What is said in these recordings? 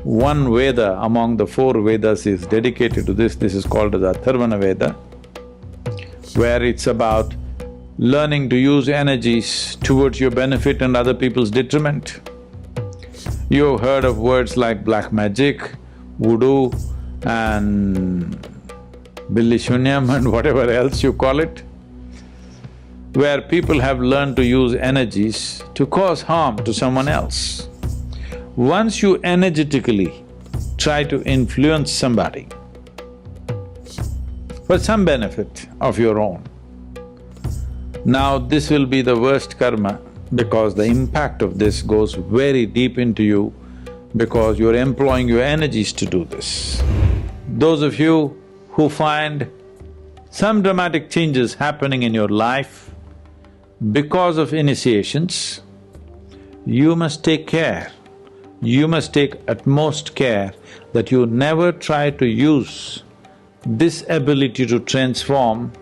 One Veda among the four Vedas is dedicated to this. This is called as Atharvaveda, where it's about learning to use energies towards your benefit and other people's detriment. You've heard of words like black magic, voodoo and billi shunyam and whatever else you call it, where people have learned to use energies to cause harm to someone else. Once you energetically try to influence somebody for some benefit of your own, now this will be the worst karma because the impact of this goes very deep into you because you're employing your energies to do this. Those of you who find some dramatic changes happening in your life because of initiations, you must take care. You must take utmost care that you never try to use this ability to transform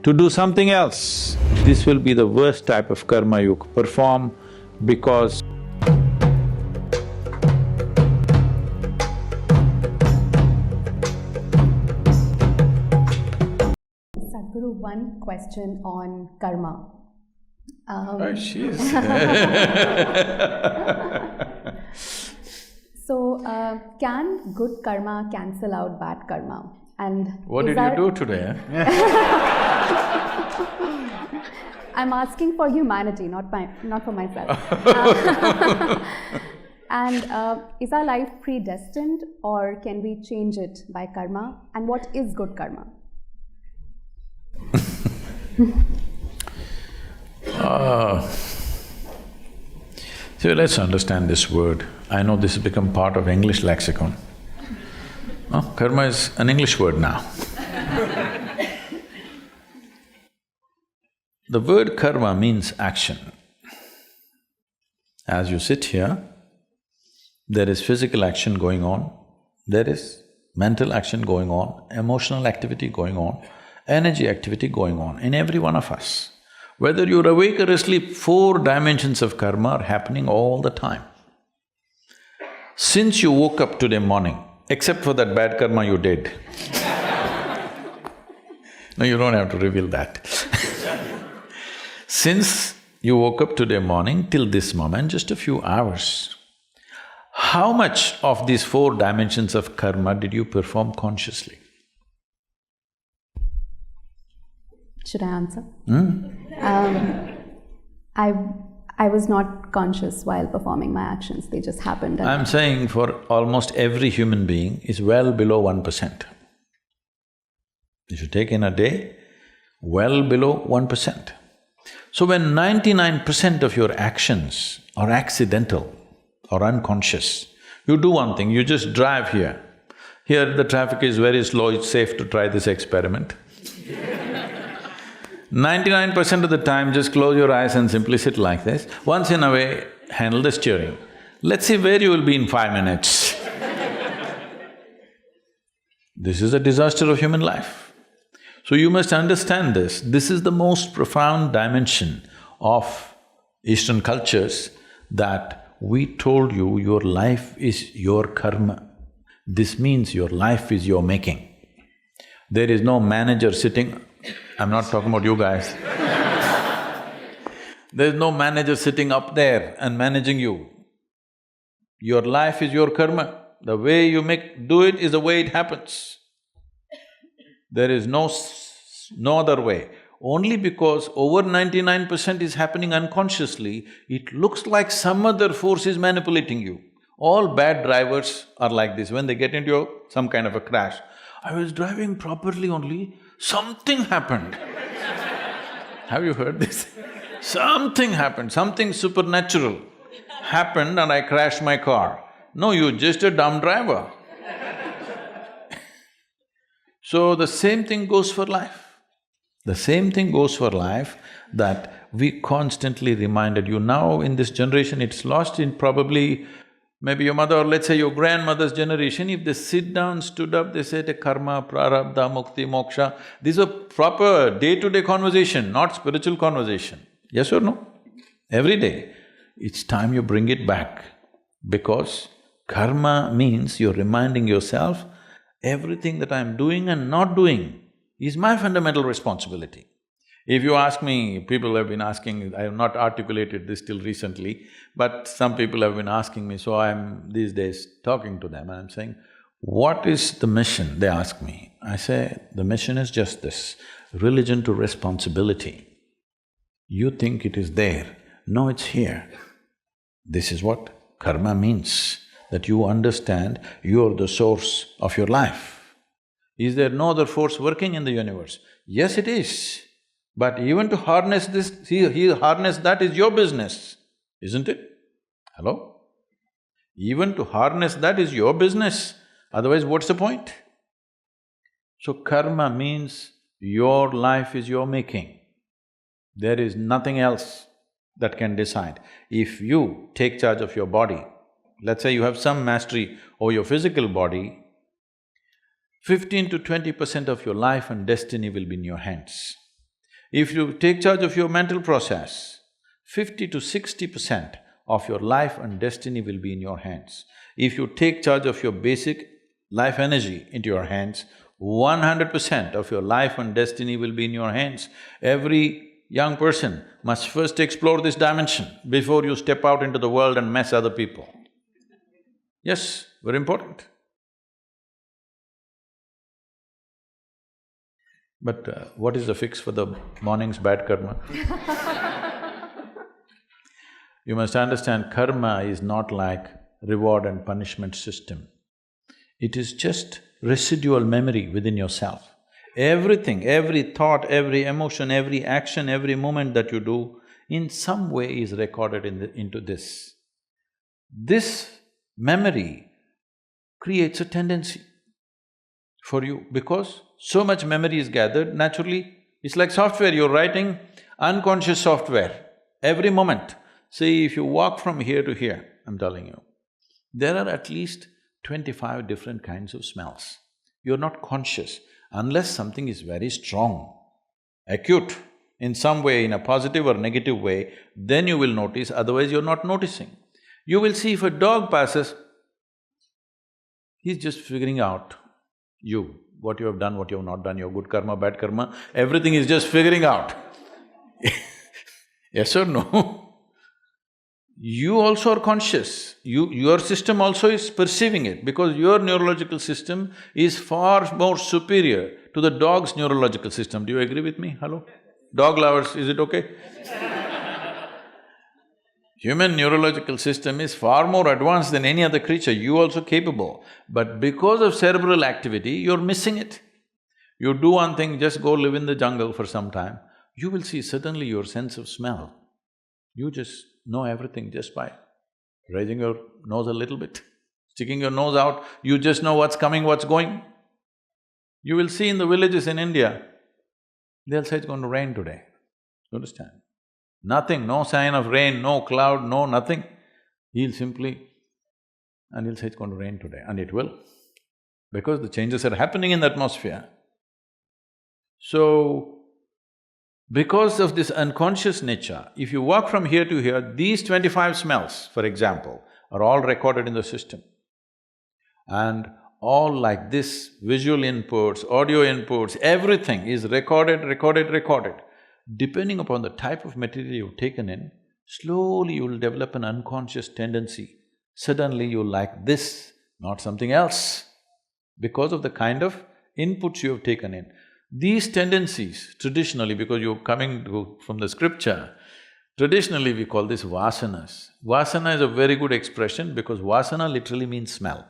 to do something else. This will be the worst type of karma you perform because Sadhguru, one question on karma. She's So, can good karma cancel out bad karma? And what did you do today? I'm asking for humanity, not for myself. And is our life predestined or can we change it by karma? And what is good karma? So let's understand this word. I know this has become part of English lexicon. Karma is an English word now. The word karma means action. As you sit here, there is physical action going on, there is mental action going on, emotional activity going on, energy activity going on in every one of us. Whether you're awake or asleep, four dimensions of karma are happening all the time. Since you woke up today morning, except for that bad karma you did no, you don't have to reveal that Since you woke up today morning till this moment, just a few hours, how much of these four dimensions of karma did you perform consciously? Should I answer? I was not conscious while performing my actions, they just happened. I'm saying for almost every human being is well below 1%. If you take in a day, well below 1%. So when 99% of your actions are accidental or unconscious, you do one thing, you just drive here. Here the traffic is very slow, it's safe to try this experiment. 99% of the time, just close your eyes and simply sit like this. Once in a way, handle the steering. Let's see where you will be in 5 minutes. This is a disaster of human life. So you must understand this. This is the most profound dimension of Eastern cultures that we told you your life is your karma. This means your life is your making. There is no manager sitting… I'm not talking about you guys. There's no manager sitting up there and managing you. Your life is your karma. The way you do it is the way it happens. There is no other way. Only because over 99% is happening unconsciously, it looks like some other force is manipulating you. All bad drivers are like this. When they get into some kind of a crash, I was driving properly only, something happened. Have you heard this? Something happened, something supernatural happened and I crashed my car. No, you're just a dumb driver. So the same thing goes for life. The same thing goes for life that we constantly reminded you. Now in this generation, it's lost in probably maybe your mother or let's say your grandmother's generation, if they sit down, stood up, they said karma, prarabdha, mukti, moksha. These are proper day-to-day conversation, not spiritual conversation. Yes or no? Every day. It's time you bring it back because Karma means you're reminding yourself, everything that I'm doing and not doing is my fundamental responsibility. If you ask me, people have been asking, I have not articulated this till recently, but some people have been asking me, so I'm these days talking to them and I'm saying, what is the mission? They ask me. I say, the mission is just this, religion to responsibility. You think it is there, no, it's here. This is what karma means, that you understand you're the source of your life. Is there no other force working in the universe? Yes, it is. But even to harness this, harness that is your business, isn't it? Hello? Even to harness that is your business, otherwise what's the point? So karma means your life is your making. There is nothing else that can decide. If you take charge of your body, let's say you have some mastery over your physical body, 15 to 20% of your life and destiny will be in your hands. If you take charge of your mental process, 50 to 60% of your life and destiny will be in your hands. If you take charge of your basic life energy into your hands, 100% of your life and destiny will be in your hands. Every young person must first explore this dimension before you step out into the world and mess other people. Yes, very important. But what is the fix for the morning's bad karma? You must understand, karma is not like reward and punishment system. It is just residual memory within yourself. Everything, every thought, every emotion, every action, every moment that you do, in some way is recorded into this. This memory creates a tendency for you because so much memory is gathered, naturally, it's like software, you're writing unconscious software every moment. See, if you walk from here to here, I'm telling you, there are at least 25 different kinds of smells. You're not conscious unless something is very strong, acute, in some way, in a positive or negative way, then you will notice, otherwise you're not noticing. You will see if a dog passes, he's just figuring out you, what you have done, what you have not done, your good karma, bad karma, everything is just figuring out. Yes or no? You also are conscious, your system also is perceiving it because your neurological system is far more superior to the dog's neurological system. Do you agree with me? Hello? Dog lovers, is it okay? Human neurological system is far more advanced than any other creature, you also capable. But because of cerebral activity, you're missing it. You do one thing, just go live in the jungle for some time, you will see suddenly your sense of smell. You just know everything just by raising your nose a little bit, sticking your nose out, you just know what's coming, what's going. You will see in the villages in India, they'll say it's going to rain today, you understand? Nothing, no sign of rain, no cloud, no nothing. He'll simply… and he'll say it's going to rain today, and it will, because the changes are happening in the atmosphere. So, because of this unconscious nature, if you walk from here to here, these 25 smells, for example, are all recorded in the system. And all like this, visual inputs, audio inputs, everything is recorded. Depending upon the type of material you've taken in, slowly you'll develop an unconscious tendency. Suddenly you'll like this, not something else, because of the kind of inputs you have taken in. These tendencies, traditionally, because you're coming from the scripture, traditionally we call this vasanas. Vasana is a very good expression because vasana literally means smell.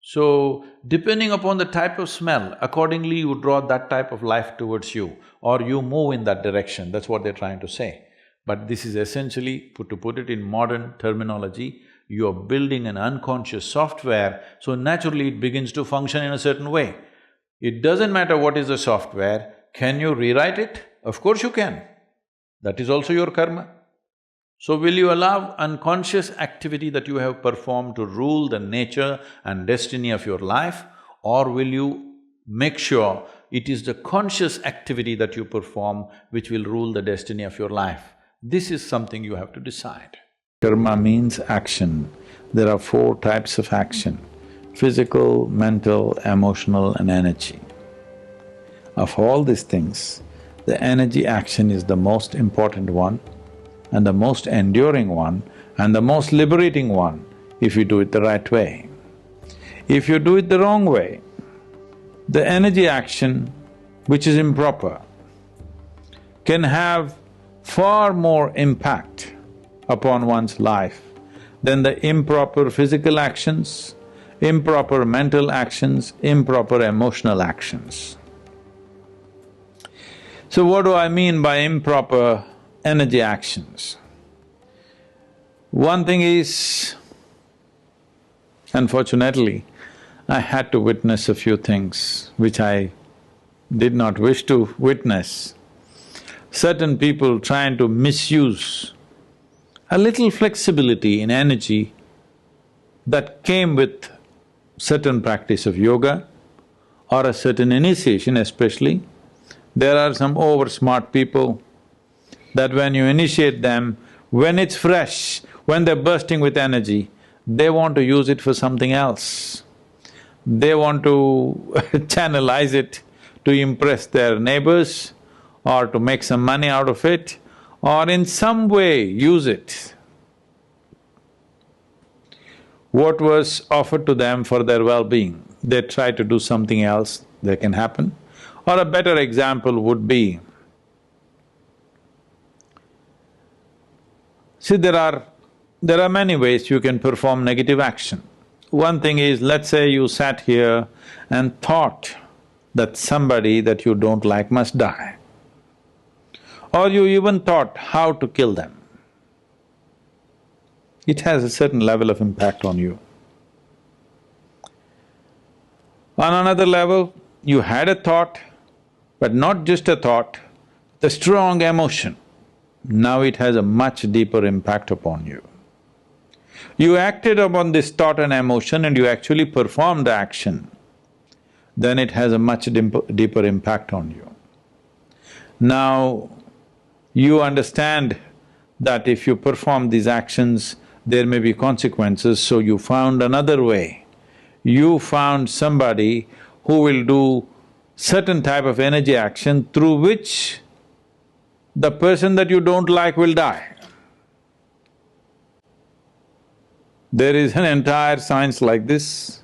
So, depending upon the type of smell, accordingly you draw that type of life towards you or you move in that direction, that's what they're trying to say. But this is essentially, to put it in modern terminology, you're building an unconscious software, so naturally it begins to function in a certain way. It doesn't matter what is the software, can you rewrite it? Of course you can. That is also your karma. So will you allow unconscious activity that you have performed to rule the nature and destiny of your life, or will you make sure it is the conscious activity that you perform which will rule the destiny of your life? This is something you have to decide. Karma means action. there are four types of action: physical, mental, emotional and energy. Of all these things, the energy action is the most important one and the most enduring one and the most liberating one if you do it the right way. If you do it the wrong way, the energy action, which is improper, can have far more impact upon one's life than the improper physical actions, improper mental actions, improper emotional actions. So what do I mean by improper energy actions? One thing is, unfortunately, I had to witness a few things which I did not wish to witness. Certain people trying to misuse a little flexibility in energy that came with certain practice of yoga or a certain initiation especially. There are some over-smart people that when you initiate them, when it's fresh, when they're bursting with energy, they want to use it for something else. They want to channelize it to impress their neighbors or to make some money out of it or in some way use it. What was offered to them for their well-being, they try to do something else that can happen. Or a better example would be, see, there are many ways you can perform negative action. One thing is, let's say you sat here and thought that somebody that you don't like must die, or you even thought how to kill them. It has a certain level of impact on you. On another level, you had a thought, but not just a thought, the strong emotion. Now it has a much deeper impact upon you. You acted upon this thought and emotion and you actually performed the action, then it has a much deeper impact on you. Now, you understand that if you perform these actions, there may be consequences, so you found another way. You found somebody who will do certain type of energy action through which the person that you don't like will die. There is an entire science like this.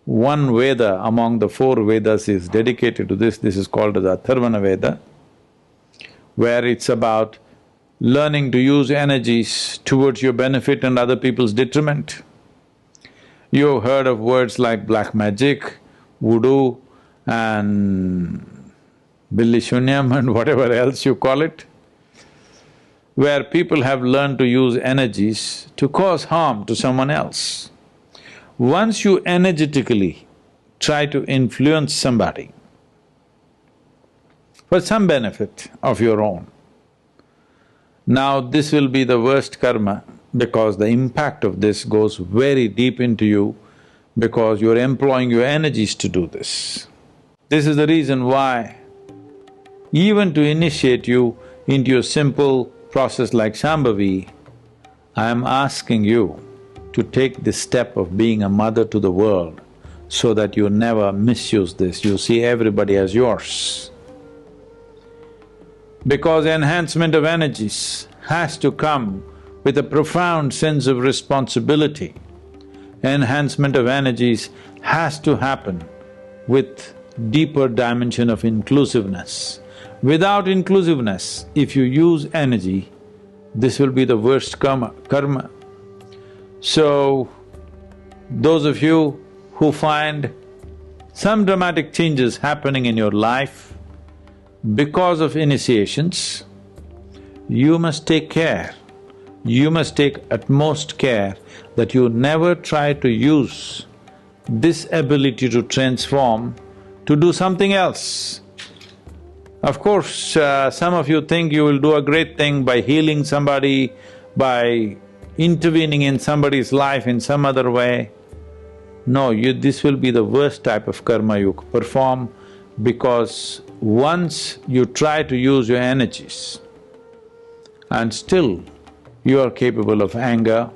One Veda among the four Vedas is dedicated to this is called as Atharvaveda, where it's about learning to use energies towards your benefit and other people's detriment. You've heard of words like black magic, voodoo and billi shunyam and whatever else you call it, where people have learned to use energies to cause harm to someone else. Once you energetically try to influence somebody for some benefit of your own, now this will be the worst karma because the impact of this goes very deep into you because you're employing your energies to do this. This is the reason why even to initiate you into a simple process like Shambhavi, I am asking you to take this step of being a mother to the world so that you never misuse this, you see everybody as yours. Because enhancement of energies has to come with a profound sense of responsibility. Enhancement of energies has to happen with deeper dimension of inclusiveness. Without inclusiveness, if you use energy, this will be the worst karma. So, those of you who find some dramatic changes happening in your life because of initiations, you must take care. You must take utmost care that you never try to use this ability to transform to do something else. Of course, some of you think you will do a great thing by healing somebody, by intervening in somebody's life in some other way. No, this will be the worst type of karma you perform because once you try to use your energies and still you are capable of anger,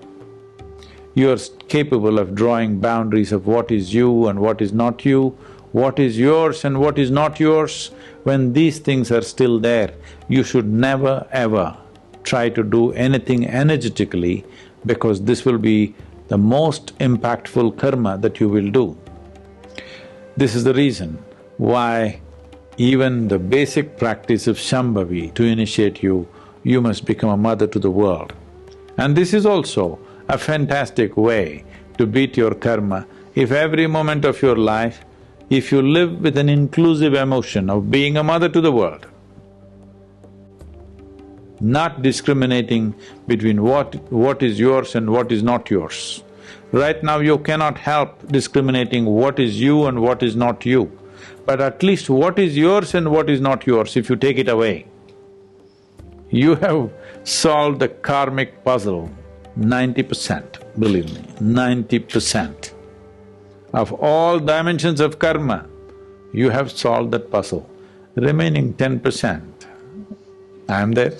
You're capable of drawing boundaries of what is you and what is not you, what is yours and what is not yours. When these things are still there, you should never ever try to do anything energetically, because this will be the most impactful karma that you will do. This is the reason why even the basic practice of Shambhavi, to initiate you, you must become a mother to the world. And this is also a fantastic way to beat your karma. If every moment of your life, if you live with an inclusive emotion of being a mother to the world, not discriminating between what is yours and what is not yours. Right now you cannot help discriminating what is you and what is not you, but at least what is yours and what is not yours, if you take it away, you have solved the karmic puzzle 90%, believe me, 90%. Of all dimensions of karma, you have solved that puzzle. Remaining 10%, I am there.